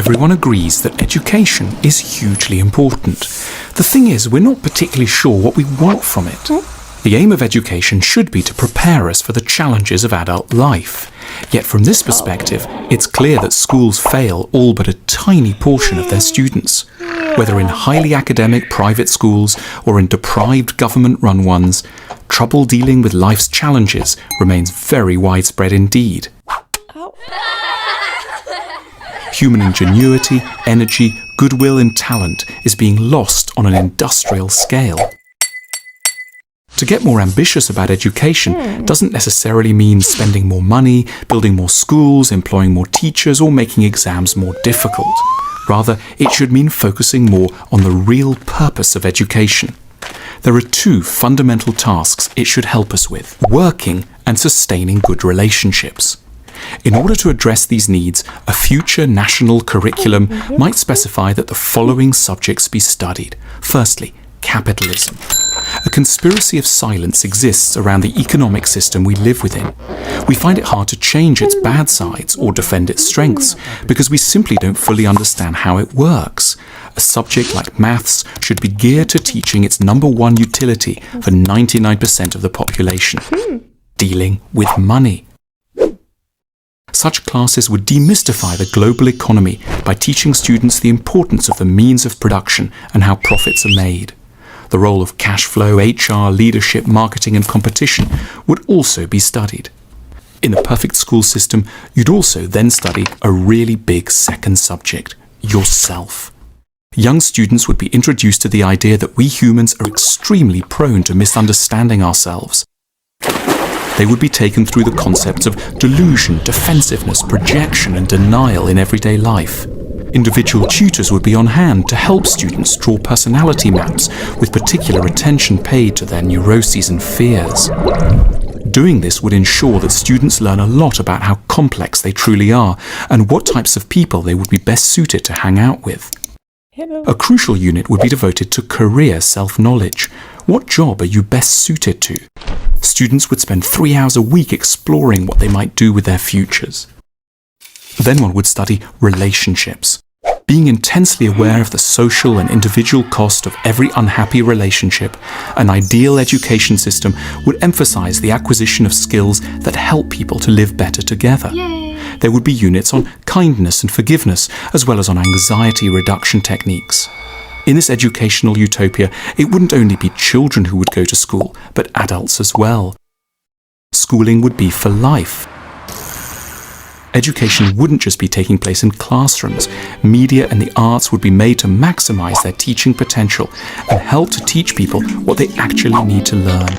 Everyone agrees that education is hugely important. The thing is, we're not particularly sure what we want from it. The aim of education should be to prepare us for the challenges of adult life. Yet from this perspective, it's clear that schools fail all but a tiny portion of their students. Whether in highly academic private schools or in deprived government-run ones, trouble dealing with life's challenges remains very widespread indeed. Human ingenuity, energy, goodwill and talent is being lost on an industrial scale. To get more ambitious about education doesn't necessarily mean spending more money, building more schools, employing more teachers, or making exams more difficult. Rather, it should mean focusing more on the real purpose of education. There are two fundamental tasks it should help us with: working and sustaining good relationships. In order to address these needs, a future national curriculum might specify that the following subjects be studied. Firstly, capitalism. A conspiracy of silence exists around the economic system we live within. We find it hard to change its bad sides or defend its strengths because we simply don't fully understand how it works. A subject like maths should be geared to teaching its number one utility for 99% of the population: dealing with money. Such classes would demystify the global economy by teaching students the importance of the means of production and how profits are made. The role of cash flow, HR, leadership, marketing and competition would also be studied. In a perfect school system, you'd also then study a really big second subject: yourself. Young students would be introduced to the idea that we humans are extremely prone to misunderstanding ourselves. They would be taken through the concepts of delusion, defensiveness, projection and denial in everyday life. Individual tutors would be on hand to help students draw personality maps with particular attention paid to their neuroses and fears. Doing this would ensure that students learn a lot about how complex they truly are and what types of people they would be best suited to hang out with. A crucial unit would be devoted to career self-knowledge. What job are you best suited to? Students would spend 3 hours a week exploring what they might do with their futures. Then one would study relationships. Being intensely aware of the social and individual cost of every unhappy relationship, an ideal education system would emphasize the acquisition of skills that help people to live better together. There would be units on kindness and forgiveness, as well as on anxiety reduction techniques. In this educational utopia, it wouldn't only be children who would go to school, but adults as well. Schooling would be for life. Education wouldn't just be taking place in classrooms. Media and the arts would be made to maximize their teaching potential and help to teach people what they actually need to learn.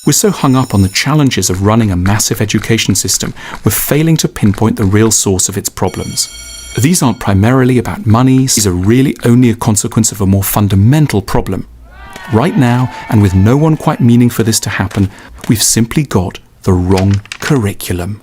We're so hung up on the challenges of running a massive education system, we're failing to pinpoint the real source of its problems. These aren't primarily about money, these are really only a consequence of a more fundamental problem. Right now, and with no one quite meaning for this to happen, we've simply got the wrong curriculum.